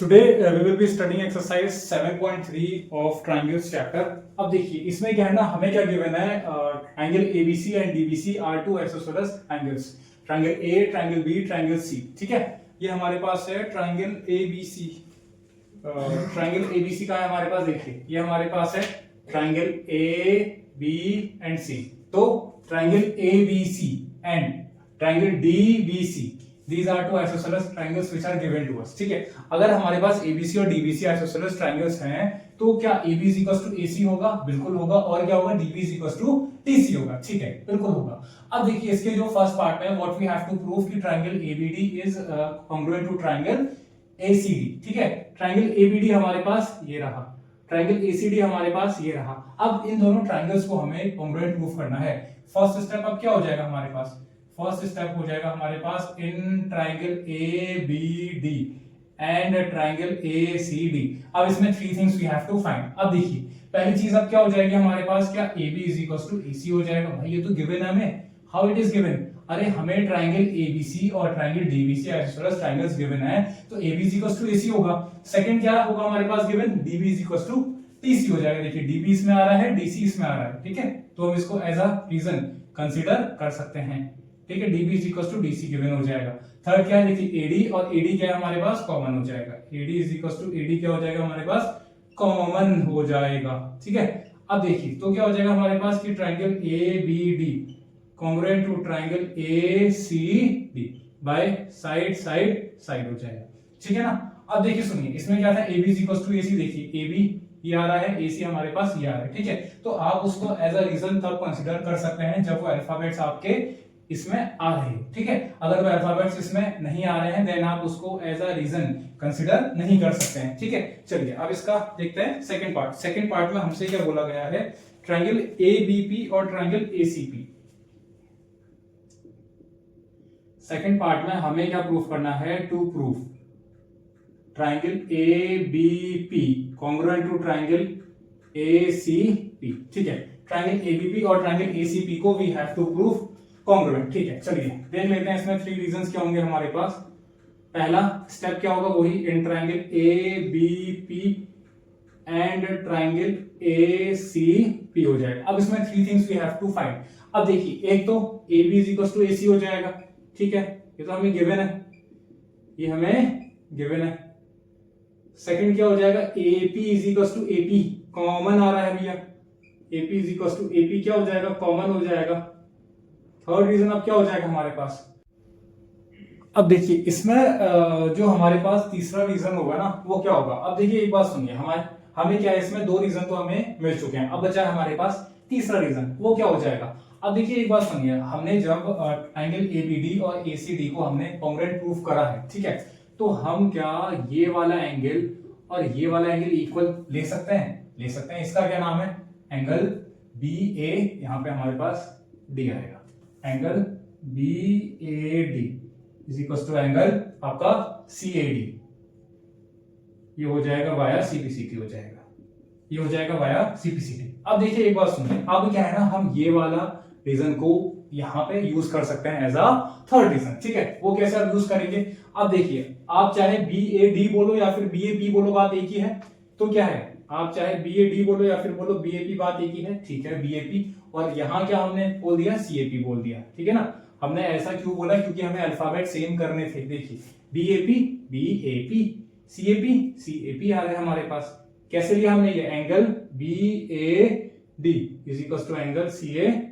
Today we will be studying exercise 7.3 of triangles chapter. अब देखिए इसमें क्या है ना, हमें क्या गिवन है, angle ABC and DBC are two isosceles angles, triangle A, triangle B, triangle C. ठीक है, ये हमारे पास है ट्रायंगल ABC. ट्रायंगल ABC का है हमारे पास, देखिए ये हमारे पास है triangle A, B and C. तो triangle ABC and triangle DBC, these are two isosceles triangles which are given to us. ठीक है, अगर हमारे पास ABC और DBC isosceles triangles हैं तो क्या AB is equals to AC होगा? बिल्कुल होगा. और क्या होगा? DB is equals to DC होगा. ठीक है, बिल्कुल होगा. अब देखिए इसके जो फर्स्ट पार्ट में what we have to prove कि triangle ABD is congruent to triangle ACD. ठीक है, ट्रायंगल ABD हमारे पास ये रहा, ट्रायंगल ACD हमारे पास ये रहा. अब इन दोनों ट्रायंगल्स को हमें congruent प्रूफ करना है. फर्स्ट स्टेप अब क्या हो जाएगा हमारे पास? फर्स्ट स्टेप हो जाएगा हमारे पास in triangle ABD and triangle ACD. अब इसमें three things we have to find. अब देखिए पहली चीज अब क्या हो जाएगी हमारे पास, क्या AB is equal to AC हो जाएगा. भाई ये तो गिवन है हमें. How it is given? अरे हमें ट्रायंगल ABC और triangle DBC isosceles triangles given है तो AB is equal to AC होगा. सेकंड क्या होगा हमारे पास given? DB is equal to DC हो जाएगा. देखिए DB इसमें आ रहा है, DC इसमें आ रहा है. ठीक है, तो हम इसको एज अ रीजन कंसीडर कर सकते हैं. ठीक है, DB is equal to DC given हो जाएगा. थर्ड क्या है, देखिए AD और AD क्या है हमारे पास? कॉमन हो जाएगा. AD is equal to AD क्या हो जाएगा हमारे पास? कॉमन हो जाएगा. ठीक है, अब देखिए तो क्या हो जाएगा हमारे पास कि triangle ABD congruent to triangle ACD by side side side हो जाएगा. ठीक है ना. अब देखिए सुनिए इसमें क्या था, AB is equal to AC. देखिए AB ये आ रहा है, AC हमारे पास ये आ रहा है. ठीक है, तो आप उसको एज अ रीजन तब कंसीडर कर सकते हैं जब वो अल्फाबेट्स आपके इसमें आ रहे हैं. ठीक है, अगर वो अल्फाबेट्स इसमें नहीं आ रहे हैं देन आप उसको एज अ रीजन कंसीडर नहीं कर सकते हैं. ठीक है, चलिए अब इसका देखते हैं सेकंड पार्ट. सेकंड पार्ट में हमसे क्या बोला गया है, ट्रायंगल ABP और ट्रायंगल ACP. सेकंड पार्ट में हमें क्या प्रूफ करना है? To proof triangle ABP congruent to triangle ACP. ठीक है, ट्रायंगल ABP और ट्रायंगल ACP को we have to proof congruent. ठीक है, चलिए देख लेते हैं इसमें थ्री रीजंस क्या होंगे हमारे पास. पहला स्टेप क्या होगा, वही in triangle ABP and triangle ACP हो जाएगा. अब इसमें three things we have to find. अब देखिए एक तो AB is equal to AC हो जाएगा. ठीक है, ये तो हमें गिवन है, ये हमें गिवन है. सेकंड क्या हो जाएगा, AP is equal to AP common आ रहा है भैया. AP is equal to AP क्या हो जाएगा? कॉमन हो जाएगा. थर्ड रीजन अब क्या हो जाएगा हमारे पास? अब देखिए इसमें जो हमारे पास तीसरा रीजन होगा ना वो क्या होगा. अब देखिए एक बात सुनिए, हमें क्या है इसमें दो रीजन तो हमें मिल चुके हैं. अब बचा है हमारे पास तीसरा रीजन, वो क्या हो जाएगा. अब देखिए एक बात सुनिए, हमने जब एंगल ABD और ACD को हमने कॉन्ग्रुएंट प्रूफ करा है, ठीक है, तो हम क्या ये वाला एंगल और ये वाला एंगल इक्वल ले सकते हैं? ले सकते हैं. इसका क्या नाम है? Angle BA. यहां पे हमारे पास D आएगा. Angle BAD is equal to angle आपका CAD. ये हो जाएगा वाया CPCT हो जाएगा. ये हो जाएगा वाया CPCT. अब देखिए एक बात सुनिए, अब क्या है ना, हम ये वाला रीजन को यहां पे यूज कर सकते हैं एज अ थर्ड रीजन. ठीक है, वो कैसे आप यूज करेंगे? अब देखिए आप चाहे BAD बोलो या फिर BAP बोलो, बात एक ही है. तो क्या है, आप चाहे BAD बोलो या फिर बोलो BAP, बात एक ही है. ठीक है, BAP और यहां क्या हमने बोल दिया? CAP बोल दिया. ठीक है ना. हमने ऐसा क्यों बोला? क्योंकि हमें अल्फाबेट सेम करने थे. देखिए BAP BAP, CAP CAP आ रहे हैं हमारे पास. कैसे लिया हमने? ये angle BAD is equal to angle CAD.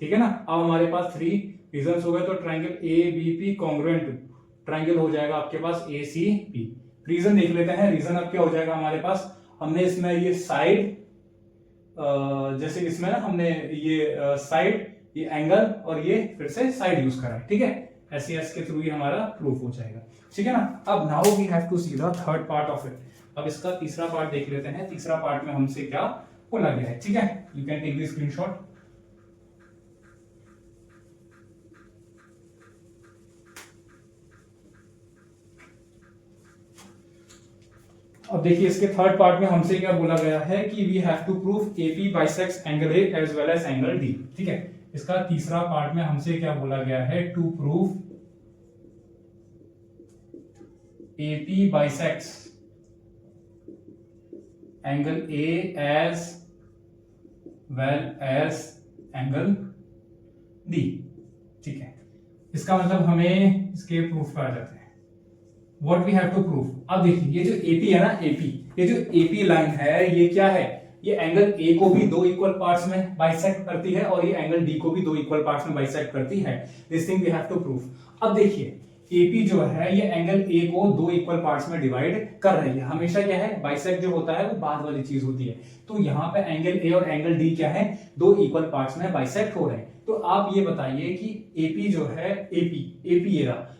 ठीक है ना. अब हमारे पास थ्री रीजंस हो गए. तो ट्रायंगल ABP कॉन्ग्रुएंट ट्रायंगल हो जाएगा आपके पास ACP. रीजन देख लेते हैं. रीजन अब क्या हो जाएगा हमारे पास, हमने इसमें ये साइड, जैसे इसमें ना हमने ये साइड, ये एंगल और ये फिर से साइड यूज करा है. ठीक है, SES के थ्रू ही हमारा प्रूफ हो जाएगा. ठीक है ना. अब now we have to see the third part of it. अब इसका तीसरा पार्ट देख लेते हैं. तीसरा पार्ट में हमसे क्या बोला गया है. ठीक है, you can take the screenshot. अब देखिए इसके थर्ड पार्ट में हमसे क्या बोला गया है कि we have to prove AP bisects angle A as well as angle D. ठीक है, इसका तीसरा पार्ट में हमसे क्या बोला गया है, to prove AP bisects angle A as well as angle D। ठीक है, इसका मतलब हमें इसके प्रूफ पर आ जाते हैं। What we have to proof. अब देखिए ये जो AP है ना, AP, ये जो AP लाइन है ये क्या है, ये एंगल A को भी दो इक्वल पार्ट्स में बाइसेक्ट करती है और ये एंगल D को भी दो इक्वल पार्ट्स में बाइसेक्ट करती है। This thing we have to proof. अब देखिए AP जो है ये एंगल A को दो इक्वल पार्ट्स में डिवाइड कर रही है। हमेशा क्या है, बाइसेक्ट जो होता है वो बाद वाली चीज होती है। तो यहाँ पे एंगल A और एंगल D क्या है, दो इक्वल पार्ट्स में बाइसेक्ट हो रहे हैं। तो आप ये बताइए कि AP जो है, AP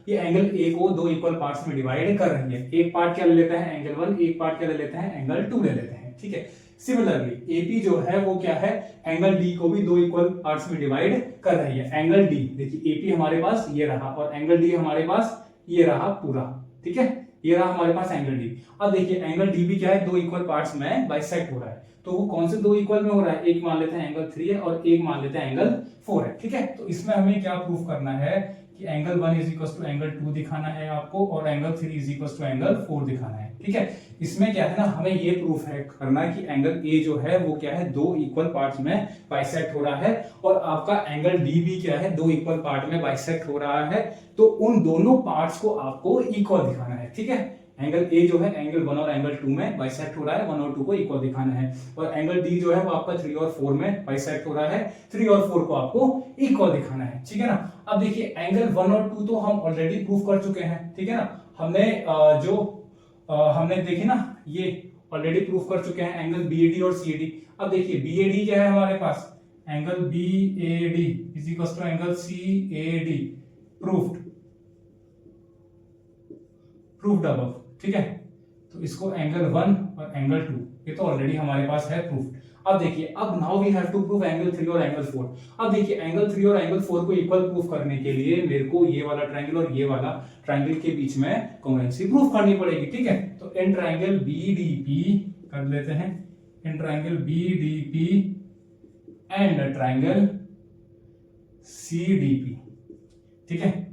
ये एंगल A को दो इक्वल पार्ट्स में डिवाइड कर रही है। एक पार्ट क्या ले लेते हैं, एंगल 1, एक पार्ट क्या ले लेते हैं, एंगल 2 ले लेते हैं। ठीक है, सिमिलरली AP जो है वो क्या है, एंगल D को भी दो इक्वल पार्ट्स में डिवाइड कर रही है। एंगल D, देखिए AP हमारे पास ये रहा और एंगल D हमारे पास ये रहा पूरा। ठीक है, ये रहा हमारे पास एंगल D। अब देखिए एंगल D भी क्या है, दो इक्वल पार्ट्स में बाइसेक्ट हो रहा है। तो वो कौन से दो इक्वल में हो रहा है, एक मान लेते हैं एंगल 3 है और एक मान लेते हैं एंगल 4 है। ठीक है, तो इसमें हमें क्या प्रूफ करना है कि angle 1 is equal to angle 2 दिखाना है आपको और angle 3 is equal to angle 4 दिखाना है। ठीक है, इसमें क्या है ना, हमें ये प्रूफ है करना कि एंगल A जो है वो क्या है, दो इक्वल पार्ट्स में बाइसेक्ट हो रहा है और आपका एंगल D भी क्या है, दो इक्वल पार्ट में बाइसेक्ट हो रहा है। तो उन दोनों पार्ट्स को आपको इक्वल दिखाना है। ठीक है, एंगल A जो है एंगल 1 और एंगल 2 में बाइसेक्ट हो रहा है, 1 और 2 को इक्वल दिखाना है। और एंगल D जो है वो आपका 3 और 4 में बाइसेक्ट हो रहा है, 3 और 4 को आपको इक्वल दिखाना है। ठीक है ना। अब देखिए एंगल 1 और 2 तो हम ऑलरेडी प्रूफ कर चुके हैं। ठीक है ना, हमने हमने देखी ना, ये ऑलरेडी प्रूफ कर चुके हैं एंगल BAD और CAD। अब देखिए BAD क्या है हमारे पास, angle BAD is equal to angle CAD, proofed above. ठीक है, तो इसको एंगल 1 और एंगल 2 ये तो ऑलरेडी हमारे पास है प्रूफ। अब देखिए, अब now we have to prove angle 3 और एंगल 4। अब देखिए एंगल 3 और एंगल 4 को इक्वल प्रूफ करने के लिए मेरे को ये वाला ट्रायंगल और ये वाला ट्रायंगल के बीच में कॉन्ग्रुएंसी प्रूफ करनी पड़ेगी। ठीक है, तो इन ट्रायंगल BDP कर लेते हैं, in triangle BDP and triangle CDP। ठीक है,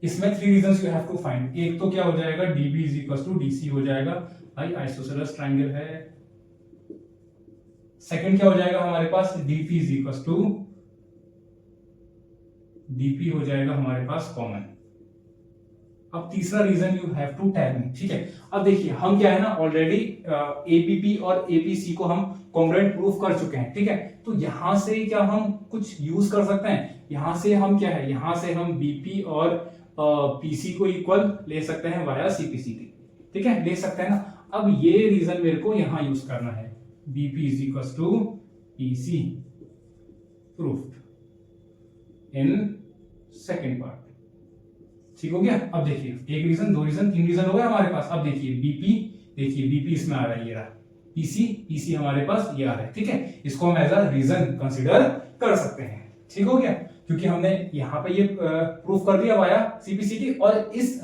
इसमें 3 reasons you have to find. एक तो क्या हो जाएगा, DB is equal to DC हो जाएगा, भाई आइसोसेलेस ट्रायंगल है। सेकंड क्या हो जाएगा हमारे पास, DP is equal to DP हो जाएगा हमारे पास कॉमन। अब तीसरा reason you have to tell me. ठीक है, अब देखिए हम क्या है ना, ऑलरेडी APP और APC को हम कॉन्ग्रुएंट प्रूफ कर चुके हैं। ठीक है, तो यहां से क्या हम कुछ यूज कर सकते हैं, यहां से हम क्या है, यहां से हम BP और PC को इक्वल ले सकते हैं वाया CPCD। ठीक है, ले सकते हैं ना। अब ये रीजन मेरे को यहां यूज करना है, BP is equal to PC proofed in second part. ठीक हो गया। अब देखिए एक रीजन, दो रीजन, तीन रीजन हो गया हमारे पास। अब देखिए BP इसमें आ रहा है, ये रहा PC हमारे पास ये आ रहा है। ठीक है, इसको हम एज अ रीजन कंसीडर कर सकते हैं। ठीक हो गया, क्योंकि हमने यहाँ पे ये प्रूफ कर दिया वाया CPCD और इस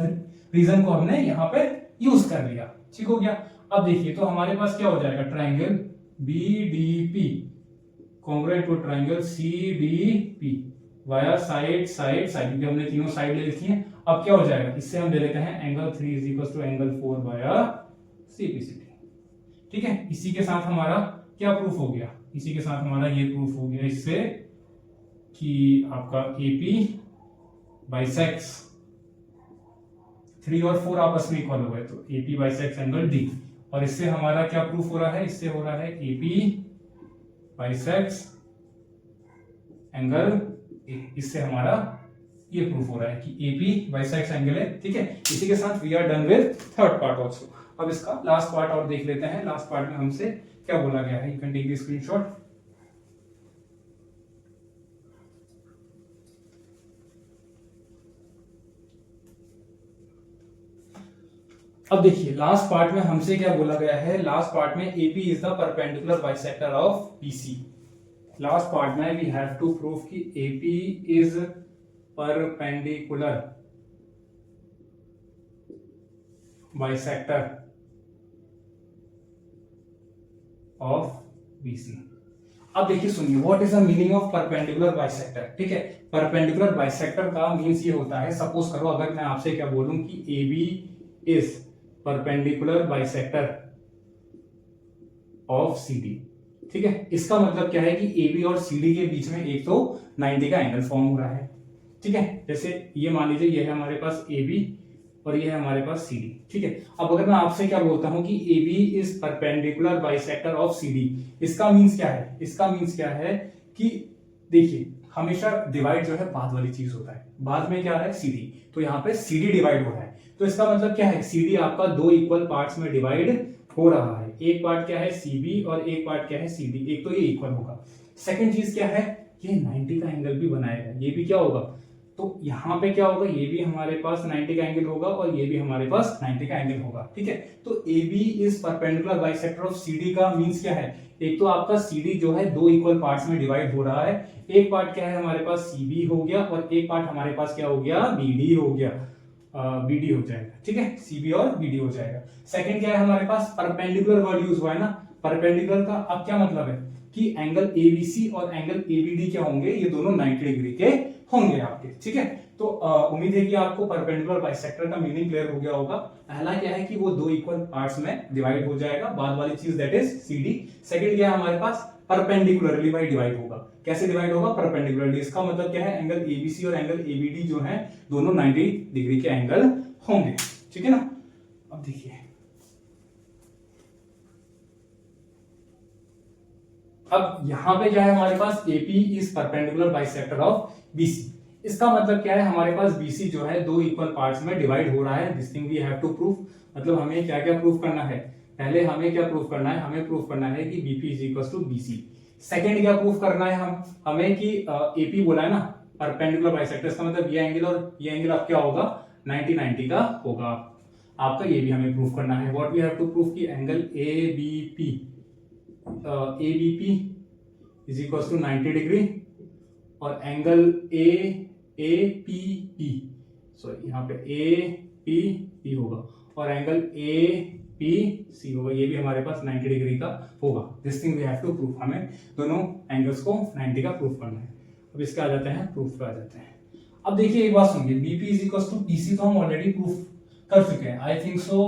रीजन को हमने यहाँ पे यूज कर लिया। ठीक हो गया। अब देखिए तो हमारे पास क्या हो जाएगा, triangle BDP congruent to triangle CDP via side, क्योंकि हमने तीनों साइड ले लिखी है। अब क्या हो जाएगा, इससे हम ले लेते हैं angle 3 is equal to angle 4 via CPCD। ठीक है, इसी के साथ हमारा क्या प्रूफ हो गया, इसी के साथ हमारा ये प्रूफ हो गया इससे कि आपका AP बाइसेक्स 3 और 4 आपस में इक्वल हो गए, तो AP बाइसेक्स एंगल D। और इससे हमारा क्या प्रूफ हो रहा है, इससे हो रहा है AP बाइसेक्स एंगल A। इससे हमारा ये प्रूफ हो रहा है कि AP बाइसेक्स एंगल है। ठीक है, इसी के साथ we are done with third part also. अब इसका लास्ट पार्ट और देख लेते हैं। लास्ट पार्ट में हमसे क्या बोला गया है, you can take the screenshot. अब देखिए लास्ट पार्ट में हमसे क्या बोला गया है, लास्ट पार्ट में AP is the perpendicular bisector of PC। Last part में वी हैव टू प्रूव कि AP is perpendicular bisector of BC। अब देखिए सुनिए, what is the meaning of perpendicular bisector. ठीक है, परपेंडिकुलर बाइसेक्टर का मीन्स ये होता है, सपोज करो अगर मैं आपसे क्या बोलूं कि AB is perpendicular bisector of CD। ठीक है, इसका मतलब क्या है कि AB और CD के बीच में एक तो 90 का एंगल फॉर्म हो रहा है। ठीक है, जैसे ये मान लीजिए ये है हमारे पास AB और ये है हमारे पास CD। ठीक है, अब अगर मैं आपसे क्या बोलता हूं कि AB is perpendicular bisector of CD, इसका मींस क्या है? इसका मींस क्या है कि देखिए हमेशा डिवाइड जो है बाद वाली चीज होता है, बाद में क्या है CD, तो यहाँ पे CD डिवाइड हो रहा है, तो इसका मतलब क्या है? CD आपका दो इक्वल पार्ट्स में डिवाइड हो रहा है, एक पार्ट क्या है CB और एक पार्ट क्या है CD, एक तो ये इक्वल होगा। सेकंड चीज क्या है? ये 90 का एंगल भी बनाएगा, ये भी क्या होगा? तो यहाँ पे क्या होगा? ये भी हमारे पास 90 का एंगल होगा और ये भी हमारे पास 90 का एंगल होगा। ठीक है, तो AB is perpendicular bisector of CD का मींस क्या है? एक तो आपका CD जो है दो इक्वल पार्ट्स में डिवाइड हो रहा है, एक पार्ट क्या है हमारे पास CB हो गया और एक पार्ट हमारे पास क्या हो गया? BD हो गया, BD हो जाएगा। ठीक है, CB और BD हो जाएगा। सेकंड क्या है हमारे पास? परपेंडिकुलर वर्ड यूज हुआ है ना, परपेंडिकुलर का अब क्या मतलब है कि एंगल ABC और एंगल ABD क्या होंगे? ये दोनों 90 डिग्री के होंगे आपके। ठीक है, तो उम्मीद है कि आपको परपेंडिकुलर बाइसेक्टर का मीनिंग क्लियर हो गया होगा। पहला क्या है कि वो दो इक्वल पार्ट्स में डिवाइड हो जाएगा, बाद वाली चीज दैट इज CD। सेकंड क्या है हमारे पास? परपेंडिकुलरली बाय डिवाइड होगा। कैसे डिवाइड होगा? परपेंडिकुलरली। इसका मतलब क्या है? एंगल ABC और एंगल ABD जो है दोनों 90 डिग्री के एंगल होंगे। ठीक है ना, अब देखिए अब यहां पे क्या है हमारे पास? AP is perpendicular bisector of BC। इसका मतलब क्या है? हमारे पास BC जो है दो इक्वल पार्ट्स में डिवाइड हो रहा है। This thing we have to proof, मतलब हमें क्या क्या प्रूफ करना है? पहले हमें क्या प्रूफ करना है? हमें प्रूफ करना है कि BP is equal to BC। Second क्या प्रूफ करना है हमें कि AP बोला है ना परपेंडिकुलर बाइसेक्टर, इसका मतलब ये एंगल और ये एंगल अब क्या होगा? 90 का होगा आपका। ये भी हमें प्रूफ करना है। What we have to proof कि angle ABP is equal to 90 degree और एंगल APP, सॉरी यहाँ पे APP होगा और एंगल APC होगा, ये भी हमारे पास 90 डिग्री का होगा। This thing we have to proof, हमें दोनों एंगल्स को 90 का प्रूफ करना है। अब इसके आ जाते हैं प्रूफ पे आ जाते हैं। अब देखिए एक बात सुनिए, BP is equal to PC तो हम ऑलरेडी प्रूफ कर चुके हैं। आई थिंक सो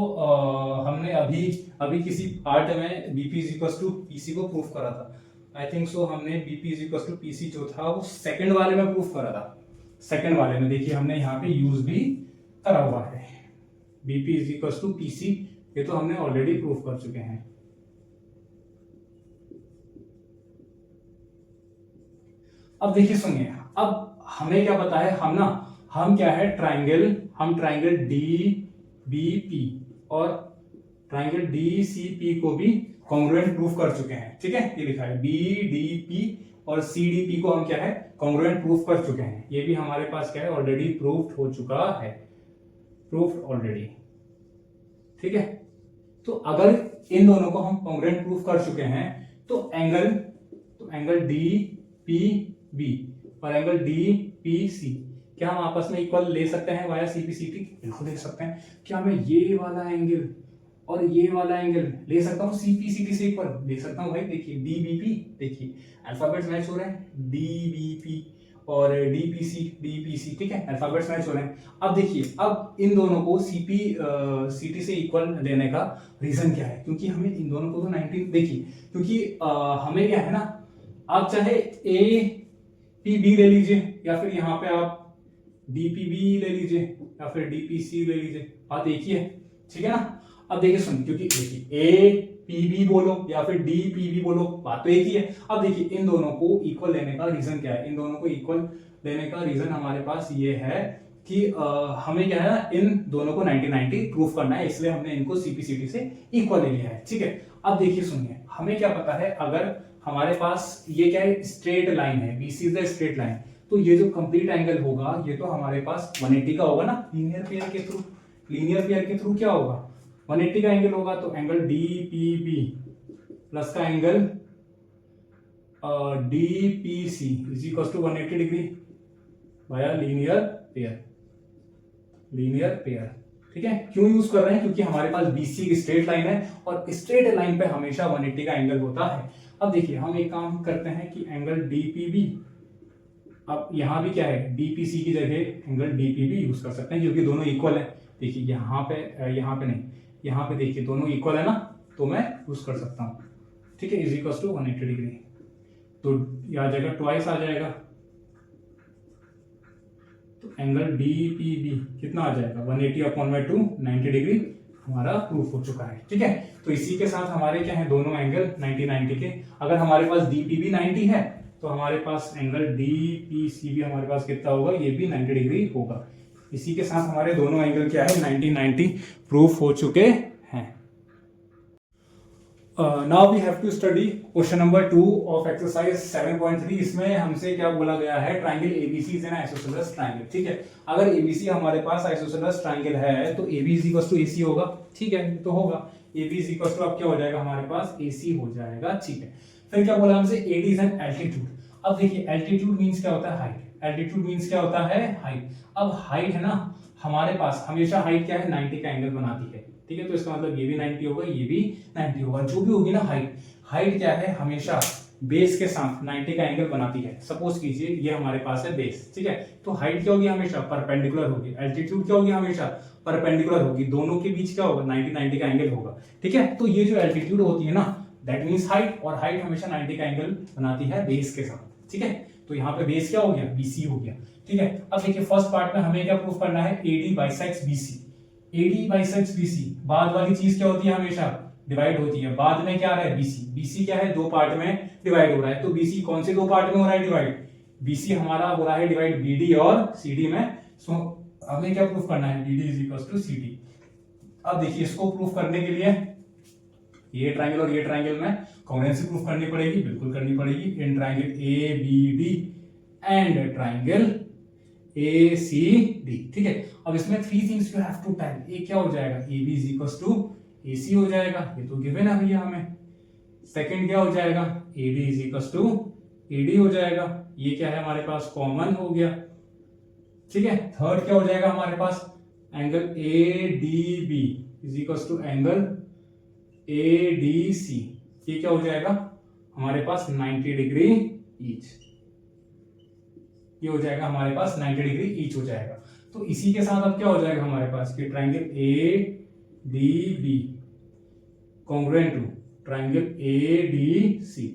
हमने अभी किसी पार्ट में BP is equal to PC को प्रूफ करा था। आई थिंक सो हमने BP is equal to PC जो था वो सेकंड वाले में प्रूफ करा था। सेकंड वाले में देखिए हमने यहाँ पे यूज भी करा हुआ है। BP is equal to PC, ये तो हमने ऑलरेडी प्रूफ कर चुके हैं। अब देखिए सुनिए, अब हमें क्या पता है? हम क्या है? हम ट्राइंगल DBP और ट्राइंगल DCP को भी कॉन्ग्रुएंट प्रूफ कर चुके हैं। ठीक है, ये लिखा है BDP और CDP को हम क्या है? कॉन्ग्रुएंट प्रूफ कर चुके हैं। ये भी हमारे पास क्या है? ऑलरेडी प्रूफ हो चुका है, प्रूफ ऑलरेडी। ठीक है, तो अगर इन दोनों को हम कॉन्ग्रुएंट प्रूफ कर चुके हैं तो एंगल DPB और एंगल DPC क्या हम आपस में इक्वल ले सकते हैं वाया CPCT? बिल्कुल ले सकते हैं। क्या मैं ये वाला एंगल और ये वाला एंगल ले सकता हूँ CPCT से इक्वल? ले सकता हूँ भाई। देखिए DBP, देखिए अल्फाबेट्स मैच हो रहे हैं, DBP और DPC। ठीक है, अल्फाबेट्स मैच हो रहे हैं। अब देखिए, अब इन दोनों को CT से इक्वल लेने का रीजन क्या है? क्योंकि हमें इन दोनों को तो 90, देखिए क्योंकि हमें क्या है ना, आप चाहे APB ले लीजिए या फिर यहाँ पे आप DPB ले लीजिए या फिर DPC ले लीजिए, बात एक ही है। ठीक है ना, अब देखिए सुन, क्योंकि देखिए APB बोलो या फिर DPB बोलो, बात तो एक ही है। अब देखिए इन दोनों को इक्वल लेने का रीजन क्या है? इन दोनों को इक्वल लेने का रीजन हमारे पास ये है कि हमें क्या है ना, इन दोनों को 90-90 प्रूफ करना है, इसलिए हमने इनको CPCT से इक्वल ले लिया है। ठीक है, अब देखिए सुनिए, हमें क्या पता है? अगर हमारे पास ये क्या है? स्ट्रेट लाइन है, BC is the straight line, तो ये जो कंप्लीट एंगल होगा ये तो हमारे पास 180 का होगा ना, लीनियर पेयर के थ्रू क्या होगा? 180 का एंगल होगा। तो एंगल DPB प्लस का angle DPC is equal to 180 degree via linear pair. ठीक है, क्यों यूज कर रहे हैं? क्योंकि हमारे पास BC की स्ट्रेट लाइन है और स्ट्रेट लाइन पे हमेशा 180 का एंगल होता है। अब देखिए हम एक काम करते हैं कि एंगल DPB, अब यहां भी क्या है? DPC की जगह एंगल DPB यूज कर सकते हैं क्योंकि दोनों इक्वल है। देखिए यहाँ पे नहीं, यहाँ पे देखिए दोनों इक्वल है ना, तो मैं यूज कर सकता हूँ, ठीक है, इज इक्वल टू 180 डिग्री, तो ये आ जाएगा ट्वाइस आ जाएगा, तो एंगल DPB कितना आ जाएगा 180 अपॉन में 2 90 डिग्री हमारा प्रूफ हो चुका है, ठीक है। तो इसी के साथ हमारे क्या है दोनों एंगल 90 के, अगर हमारे पास DPB 90 है तो हमारे पास एंगल DPC भी हमारे पास कितना होगा, ये भी 90 डिग्री होगा। इसी के साथ हमारे दोनों एंगल क्या है 90 प्रूफ हो चुके हैं। Now we have to study question number 2 of exercise 7.3। इसमें हमसे क्या बोला गया है, triangle ABC is an isosceles triangle, ठीक है। अगर एबीसी हमारे पास आइसोसेलेस ट्राइंगल है तो AB is equal to AC होगा, ठीक है, तो होगा AB इज इक्वल टू अब क्या हो जाएगा हमारे पास AC हो जाएगा, ठीक है। फिर क्या बोला हमसे AD इज एन एल्टीट्यूड। अब देखिए एल्टीट्यूड मींस क्या होता है, हाइट, एल्टीट्यूड मींस क्या होता है, हाइट। अब हाइट है ना, हमारे पास हमेशा हाइट क्या है 90 का एंगल बनाती है, ठीक है, तो इसका मतलब ये भी 90 होगा, ये भी 90 होगा, जो भी होगी ना हाइट, हाइट क्या है हमेशा बेस के साथ 90 का एंगल बनाती है। सपोज कीजिए ये हमारे पास है बेस, ठीक है, तो हाइट क्या होगी हमेशा परपेंडिकुलर होगी, एल्टीट्यूड क्या होगी हमेशा परपेंडिकुलर होगी, दोनों के बीच क्या होगा 90 का एंगल होगा, ठीक है। तो ये जो एल्टीट्यूड होती है ना दैट मींस हाइट, और हाइट हमेशा 90 का एंगल बनाती है बेस के साथ, ठीक है। तो यहाँ पे बेस क्या हो गया, BC हो गया, ठीक है। अब देखिए फर्स्ट पार्ट में हमें क्या प्रूफ करना है, AD bisects BC। AD bisects BC, बाद वाली चीज क्या होती है हमेशा डिवाइड होती है, बाद में क्या है BC क्या है दो पार्ट में डिवाइड हो रहा है, तो BC कौन से दो पार्ट में हो रहा है डिवाइड, BC हमारा हो रहा है डिवाइड BD और CD में। सो हमें क्या प्रूफ करना है, BD is equal to CD। अब देखिए इसको प्रूफ करने के लिए ये ट्राइंगल और ये ट्राइंगल में कॉन्ग्रुएंसी प्रूफ करनी पड़ेगी, बिल्कुल करनी पड़ेगी, in triangle ABD and triangle ACD, ठीक है। अब इसमें three things you have to tell, एक क्या हो जाएगा AB is equal to AC हो जाएगा, ये तो गिवन है भैया हमें। सेकंड क्या हो जाएगा, AD is equal to AD हो जाएगा, ये क्या है हमारे पास कॉमन हो गया, ठीक है। थर्ड क्या हो जाएगा हमारे पास, angle ADB is equal to angle ADC, ये क्या हो जाएगा हमारे पास 90 डिग्री ईच, ये हो जाएगा हमारे पास 90 डिग्री ईच हो जाएगा। तो इसी के साथ अब क्या हो जाएगा हमारे पास कि triangle ADB congruent to triangle ADC।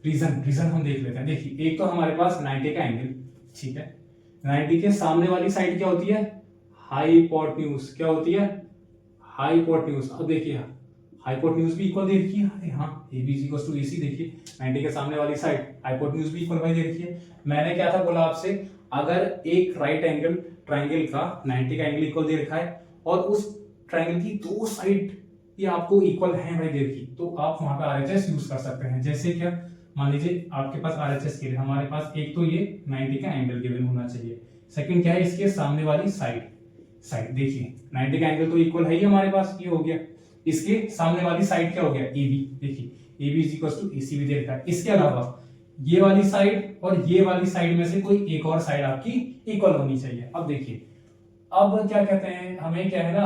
Reason हम देख लेते हैं, देखिए एक तो हमारे पास 90 का एंगल, ठीक है, 90 के सामने वाली साइड क्या होती है, हाइपोटेन्यूज, क्या होती है हाइपोटेन्यूज। अब देखिए हाइपोटेन्यूज भी इक्वल दे रखी है, हाँ AB is equal to AC, देखिए 90 के सामने वाली साइड हाइपोटेन्यूज भी इक्वल भाई दे रखी है। मैंने क्या था बोला आपसे, अगर एक राइट एंगल ट्राइंगल का 90 का एंगल इक्वल दे रखा है और उस ट्राइंगल की दो साइड ये आपको इक्वल है भाई दे रखी, तो आप वहां पे RHS यूज कर सकते हैं। जैसे क्या मान लीजिए आपके पास RHS के लिए हमारे पास एक तो ये 90 का एंगल गिवन होना चाहिए, सेकंड क्या है इसके सामने वाली साइड देखिए 90 का एंगल तो इक्वल है ही हमारे पास, ये हो गया। इसके सामने वाली साइड क्या हो गया AB, देखिए AB is equal to AC भी दे रखा है। इसके अलावा ये वाली साइड और ये वाली साइड में से कोई एक और साइड आपकी इक्वल होनी चाहिए। अब देखिए अब क्या कहते हैं, हमें क्या है ना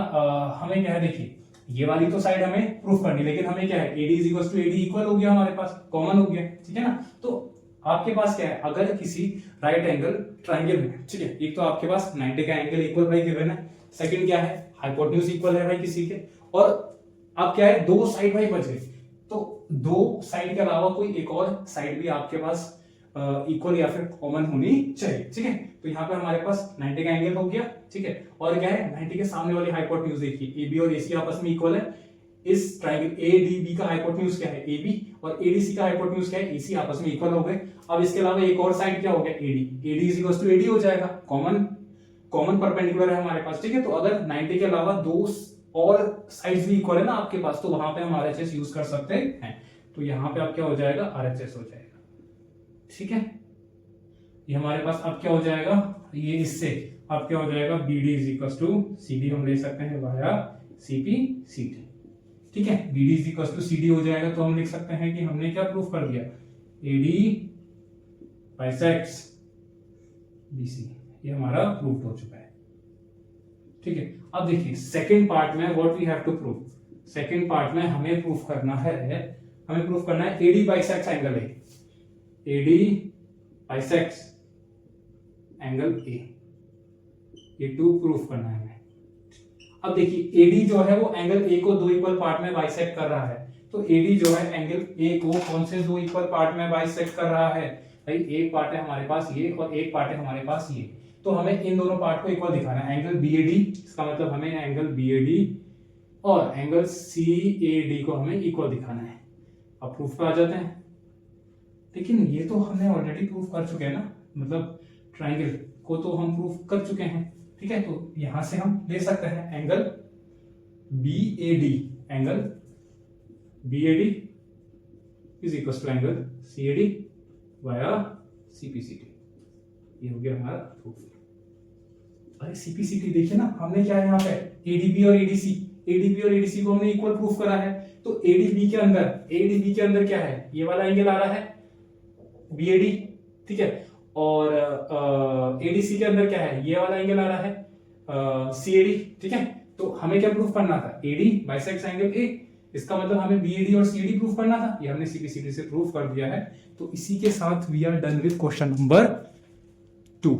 हमें क्या है, देखिए ये वाली तो साइड हमें प्रूफ करनी, लेकिन हमें क्या है AD is equal to AD equal हो गया हमारे पास, कॉमन हो गया, ठीक है ना। तो आपके पास क्या है, अगर किसी राइट एंगल ट्राइंगल में, ठीक है, एक तो आपके पास 90 का एंगल इक्वल भाई गिवन है, सेकंड क्या है हाइपोटेन्यूज इक्वल है भाई किसी के, और अब क्या है दो साइड भाई बच गई, तो दो साइड के अलावा कोई एक और साइड भी आपके पास इक्वल या फिर कॉमन होनी चाहिए, ठीक है। तो यहाँ पे हमारे पास 90 का एंगल हो गया, ठीक है, और क्या है 90 के सामने वाली हाइपोटेन्यूज देखिए AB और AC आपस में इक्वल है। इस ट्राइंगल ADB का हाइपोटेन्यूज क्या है AB, और ADC का हाइपोटेन्यूज क्या है AC, आपस में इक्वल हो गए। अब इसके अलावा एक और साइड क्या हो गया AD is equal to AD हो जाएगा, कॉमन परपेंडिकुलर है हमारे पास, ठीक है। तो अगर 90 के अलावा दो और साइड्स भी इक्वल है ना आपके पास, तो वहां पे हम RHS यूज कर सकते हैं। तो यहाँ पे अब क्या हो जाएगा RHS हो जाएगा, ठीक है। ये हमारे पास अब क्या हो जाएगा, ये इससे अब क्या हो जाएगा BD is equal to CD हम ले सकते हैं वाया CP CD, ठीक है। BD is equal to CD हो जाएगा, तो हम लिख सकते हैं कि हमने क्या प्रूफ कर दिया, AD बाइसेक्ट्स BC, ये हमारा प्रूफ हो चुका है, ठीक है। अब देखिए सेकंड पार्ट में what we have to prove, second part में हमें प्रूफ करना है AD bisects angle A, AD bisects angle A, ये टू प्रूफ करना है हमें। अब देखिए एडी जो है वो एंगल ए को दो इक्वल पार्ट में बाइसेक्ट कर रहा है, तो एडी जो है एंगल ए को कौन से दो इक्वल पार्ट में बाइसेक्ट कर रहा है भाई, एक पार्ट है हमारे पास ये और एक पार्ट है हमारे पास ये, तो हमें इन दोनों पार्ट को इक्वल दिखाना है, एंगल बीएडी, इसका मतलब हमें एंगल बीएडी और एंगल सीएडी को हमें इक्वल दिखाना है। अब प्रूफ पे आ जाते हैं, लेकिन ये तो हमने ऑलरेडी प्रूफ कर चुके हैं ना, मतलब ट्राइंगल को तो हम प्रूफ कर चुके हैं, ठीक है। तो यहां से हम ले सकते हैं angle BAD, angle BAD is equal to angle CAD via CPCT, ये हो गया हमारा प्रूफ। अरे सीपीसीटी देखिए ना, हमने क्या है यहाँ पे एडीबी और एडीसी, एडीबी और एडीसी को हमने इक्वल प्रूफ करा है, तो एडीबी के अंदर क्या है, ये वाला एंगल आ रहा है बीएडी, ठीक है, और एडीसी के अंदर क्या है, ये वाला एंगल आ रहा है सीएडी, ठीक है। तो हमें क्या प्रूफ करना था, एडी बाइसेक्ट्स एंगल ए, इसका मतलब हमें बीएडी और सीएडी प्रूफ करना था, ये हमने सीपीसीटी से प्रूफ कर दिया है। तो इसी के साथ we are done with question number 2।